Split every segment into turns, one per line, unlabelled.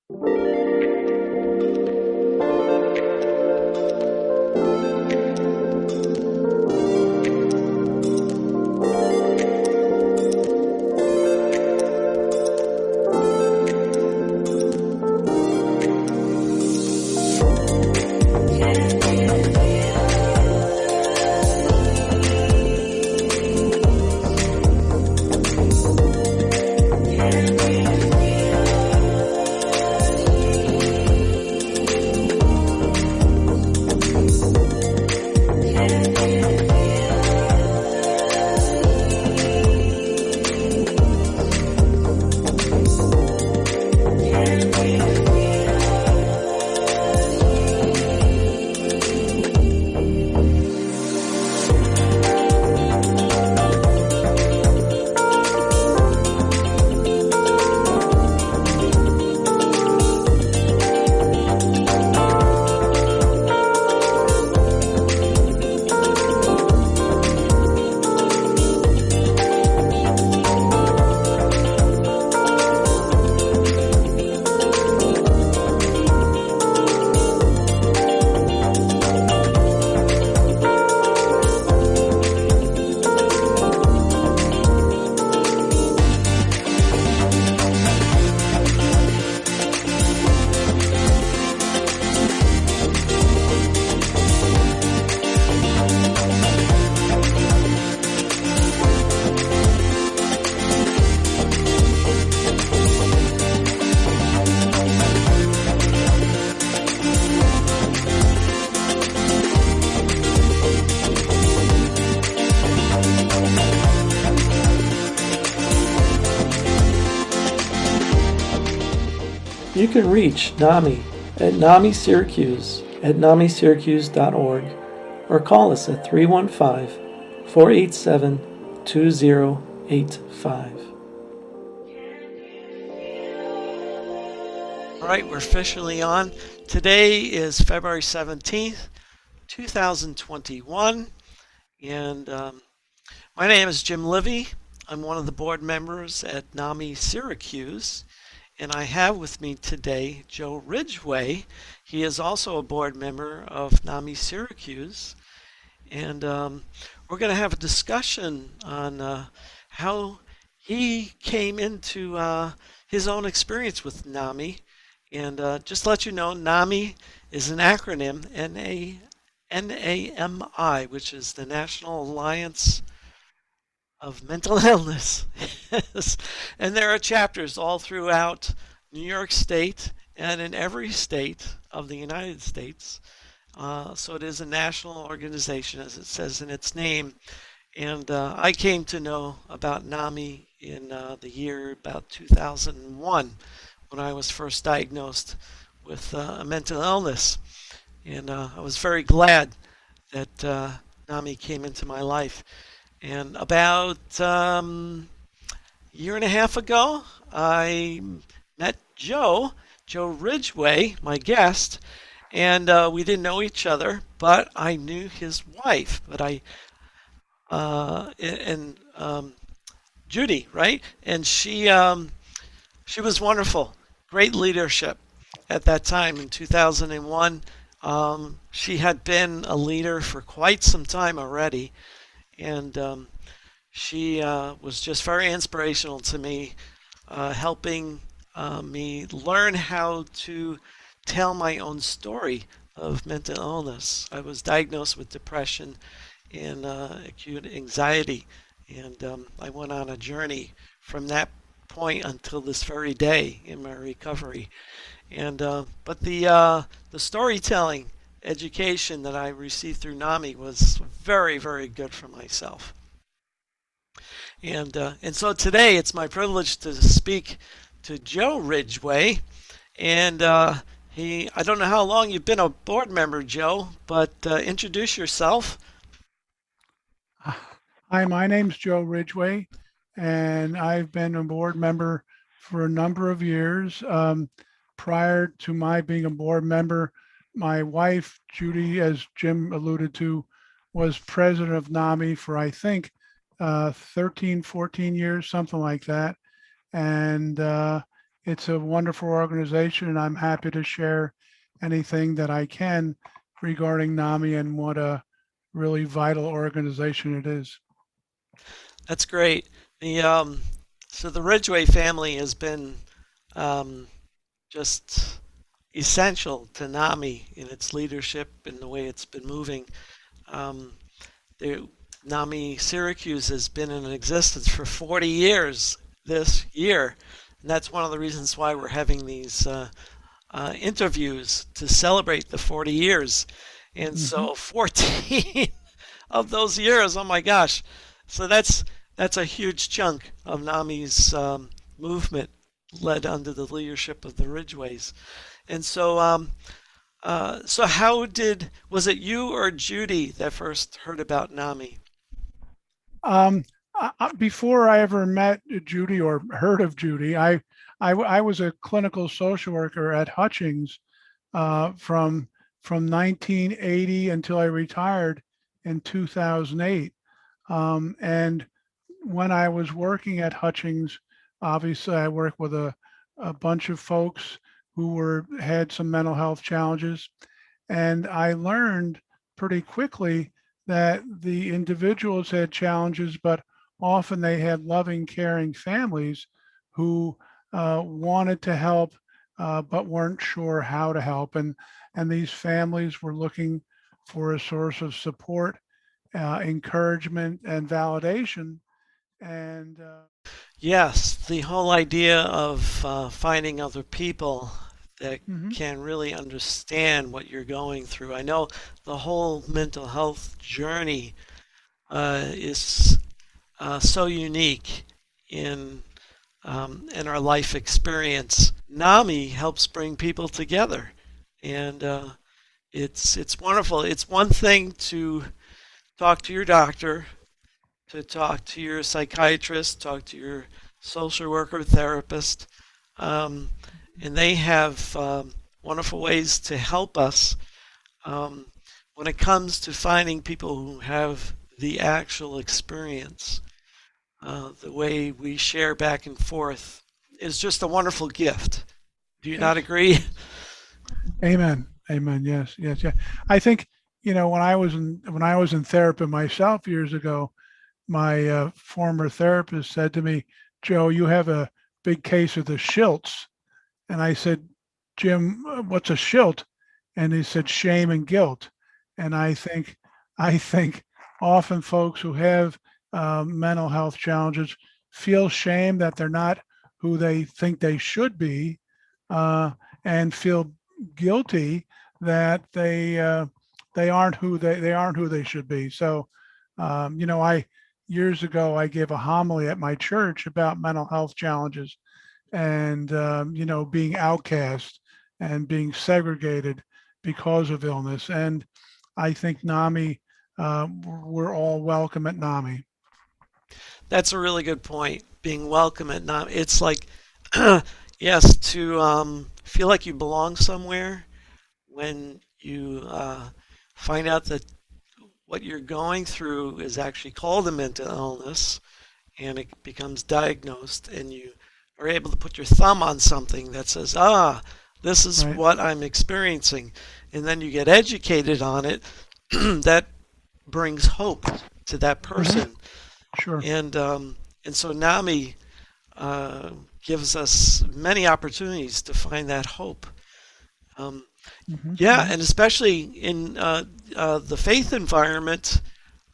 You can reach NAMI at NAMI Syracuse at namisyracuse.org or call us at 315-487-2085. All right, we're officially on. Today is February 17th, 2021, and my name is Jim Livy. I'm one of the board members at NAMI Syracuse, and I have with me today Joe Ridgway. He is also a board member of NAMI Syracuse, and we're going to have a discussion on how he came into his own experience with NAMI. And just to let you know, NAMI is an acronym, NAMI, which is the National Alliance of Mental Illness. And there are chapters all throughout New York State and in every state of the United States. So it is a national organization, as it says in its name. And I came to know about NAMI in the year about 2001, when I was first diagnosed with a mental illness. And I was very glad that NAMI came into my life. And about a year and a half ago, I met Joe Ridgway, my guest, and we didn't know each other, but I knew his wife. But Judy, right? And she was wonderful, great leadership at that time in 2001. She had been a leader for quite some time already. And she was just very inspirational to me, helping me learn how to tell my own story of mental illness. I was diagnosed with depression and acute anxiety, and I went on a journey from that point until this very day in my recovery. And but the storytelling education that I received through NAMI was very, very good for myself. And so today it's my privilege to speak to Joe Ridgway. And I don't know how long you've been a board member, Joe, but introduce yourself.
Hi, my name's Joe Ridgway, and I've been a board member for a number of years. Prior to my being a board member, my wife, Judy, as Jim alluded to, was president of NAMI for, I think, 13, 14 years, something like that. And it's a wonderful organization, and I'm happy to share anything that I can regarding NAMI and what a really vital organization it is.
That's great. The so the Ridgway family has been um, just essential to NAMI in its leadership and the way it's been moving. Um, the NAMI Syracuse has been in existence for 40 years this year, and that's one of the reasons why we're having these interviews to celebrate the 40 years. And
Hmm.
so 14 of those years, oh my gosh. So that's a huge chunk of NAMI's movement led under the leadership of the Ridgways. And so so was it you or Judy that first heard about NAMI?
Um, Before I ever met Judy or heard of Judy, I was a clinical social worker at Hutchings from 1980 until I retired in 2008. And when I was working at Hutchings, obviously I worked with a bunch of folks who had some mental health challenges. And I learned pretty quickly that the individuals had challenges, but often they had loving, caring families who wanted to help, but weren't sure how to help. And these families were looking for a source of support, encouragement, and validation. And
Yes, the whole idea of finding other people that
mhm,
can really understand what you're going through. I know the whole mental health journey is so unique in in our life experience. NAMI helps bring people together, and it's wonderful. It's one thing to talk to your doctor, to talk to your psychiatrist, talk to your social worker, therapist, um, and they have wonderful ways to help us um, when it comes to finding people who have the actual experience. The way we share back and forth is just a wonderful gift. Do you not
yes.
agree?
Amen. Amen. Yes. Yes. Yeah. I think, when I was in therapy myself years ago, my former therapist said to me, "Joe, you have a big case of the shilts." And I said, "Jim, what's a shilt?" And he said, "Shame and guilt." And I think often folks who have mental health challenges feel shame that they're not who they think they should be, uh, and feel guilty that they aren't who they should be. So, I years ago I gave a homily at my church about mental health challenges and being outcast and being segregated because of illness. And I think NAMI, we're all welcome at NAMI.
That's a really good point. Being welcome at not, it's like, yes, to feel like you belong somewhere when you find out that what you're going through is actually called a mental illness and it becomes diagnosed and you are able to put your thumb on something that says, this is
Right.
what I'm experiencing. And then you get educated on it. That brings hope to that
Hmm.
person.
Sure.
And, um, and so NAMI uh, gives us many opportunities to find that hope. Um,
Hmm.
yeah,
Hmm.
and especially in the faith environment,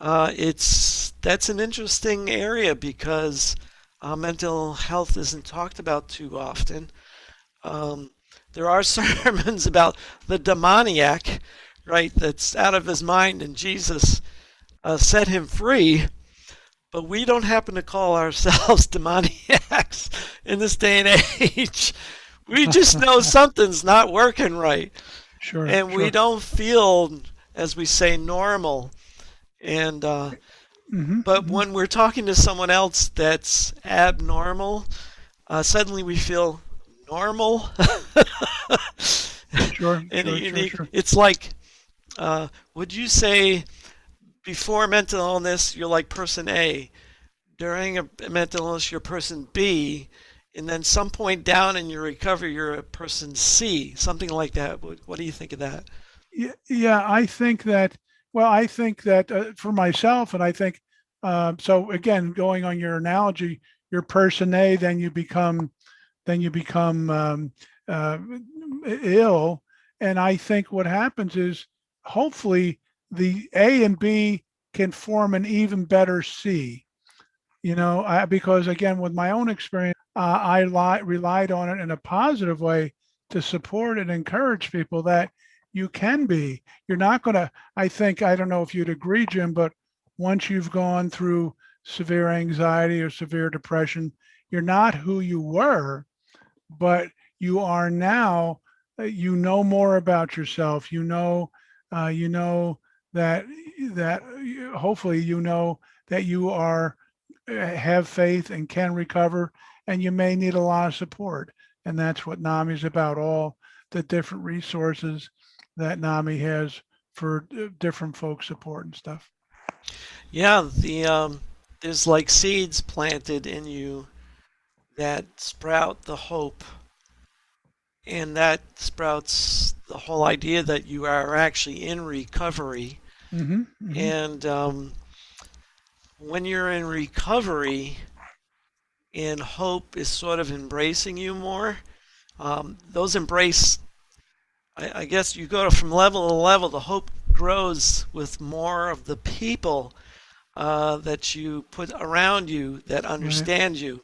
that's an interesting area because mental health isn't talked about too often. Um, there are sermons about the demoniac, right? That's out of his mind, and Jesus set him free. But we don't happen to call ourselves demoniacs in this day and age. We just know something's not working right,
Sure.
and we
Sure.
don't feel, as we say, normal. And
Hmm.
but
Hmm.
when we're talking to someone else that's abnormal, suddenly we feel normal
Sure.
and
Sure. Sure.
unique.
Sure.
It's like, would you say before mental illness, you're like person A? During a mental illness, you're person B, and then some point down in your recovery, you're a person C, something like that. What do you think of that?
Yeah, I think that, well, I think that for myself, and I think, so again, going on your analogy, you're person A, then you become uh, ill. And I think what happens is hopefully the A and B can form an even better C. Because again, with my own experience, relied on it in a positive way to support and encourage people that you can be. You're not going to, I think, I don't know if you'd agree, Jim, but once you've gone through severe anxiety or severe depression, you're not who you were, but you are now, you know more about yourself. You know that, that hopefully you know that you are have faith and can recover, and you may need a lot of support. And that's what NAMI is about, all the different resources that NAMI has for different folk support and stuff.
Yeah, there's like seeds planted in you that sprout the hope, and that sprouts the whole idea that you are actually in recovery.
Mm-hmm, mm-hmm,
And when you're in recovery and hope is sort of embracing you more, those embrace, I guess you go from level to level, the hope grows with more of the people that you put around you that
right.
understand you.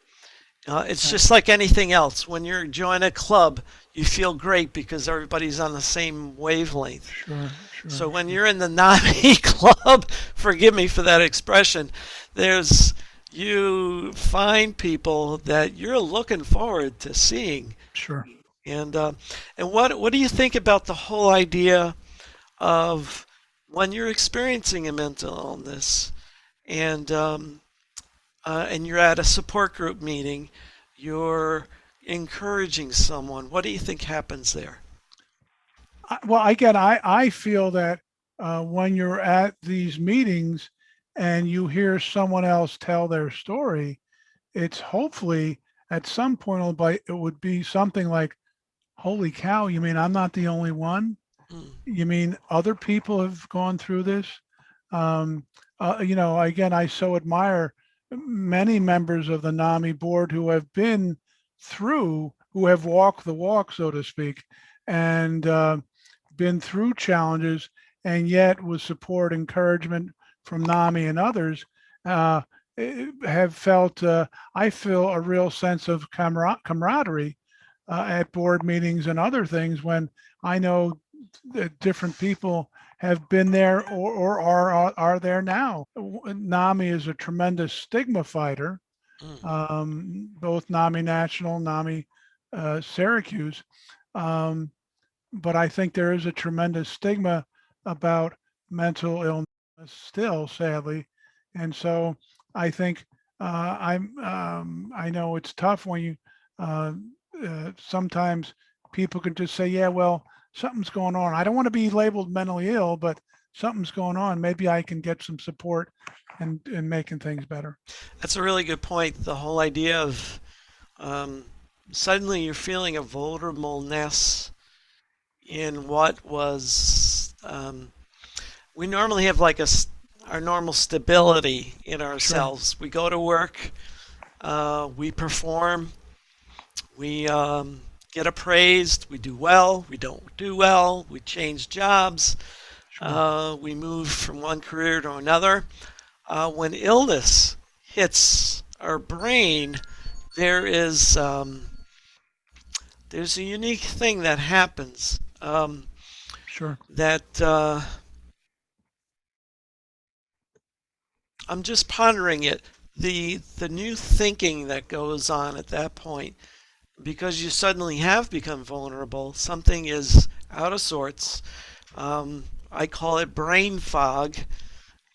It's
Right.
just like anything else. When you join a club, you feel great because everybody's on the same wavelength.
Sure,
So
sure,
when
sure,
you're in the NAMI club, forgive me for that expression, there's you find people that you're looking forward to seeing.
sure.
And and what do you think about the whole idea of when you're experiencing a mental illness and and you're at a support group meeting, you're encouraging someone. What do you think happens there?
Well, again, I feel that when you're at these meetings and you hear someone else tell their story, it's hopefully at some point it would be something like, "Holy cow! You mean I'm not the only one?
Mm,
You mean other people have gone through this?" Um, again, I so admire many members of the NAMI board who have been through, who have walked the walk, so to speak, and been through challenges, and yet with support, encouragement from NAMI and others, uh, have felt, I feel a real sense of camaraderie at board meetings and other things when I know that different people have been there or are there now. NAMI is a tremendous stigma fighter,
mm.
both NAMI National, NAMI Syracuse. Um, but I think there is a tremendous stigma about mental illness still, sadly. And so I think I know it's tough when you uh, sometimes people can just say, yeah, well, something's going on. I don't want to be labeled mentally ill, but something's going on. Maybe I can get some support and making things better.
That's a really good point. The whole idea of um, suddenly you're feeling a vulnerableness in what was. We normally have like our normal stability in
Sure,
ourselves. We go to work, we perform, we get appraised, we do well, we don't do well, we change jobs,
sure.
we move from one career to another. When illness hits our brain, there is there's a unique thing that happens
Sure.
that I'm just pondering it. The new thinking that goes on at that point, because you suddenly have become vulnerable, something is out of sorts. I call it brain fog,
Right.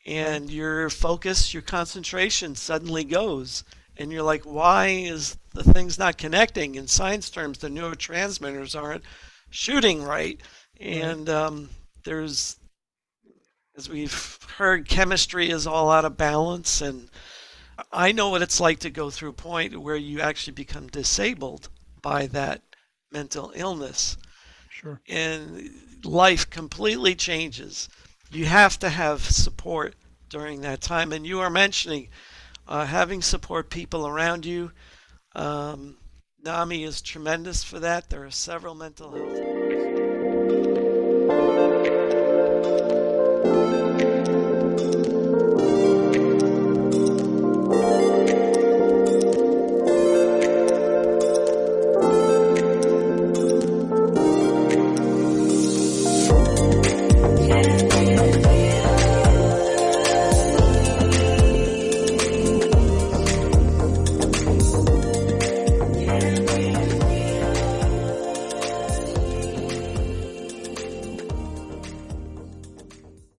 and your focus, your concentration suddenly goes. And you're like, why is the thing's not connecting? In science terms, the neurotransmitters aren't shooting right.
Right.
And there's, as we've heard, chemistry is all out of balance. And I know what it's like to go through a point where you actually become disabled by that mental illness,
Sure.
and life completely changes. You have to have support during that time. And you are mentioning having support people around you. Um, NAMI is tremendous for that. There are several mental health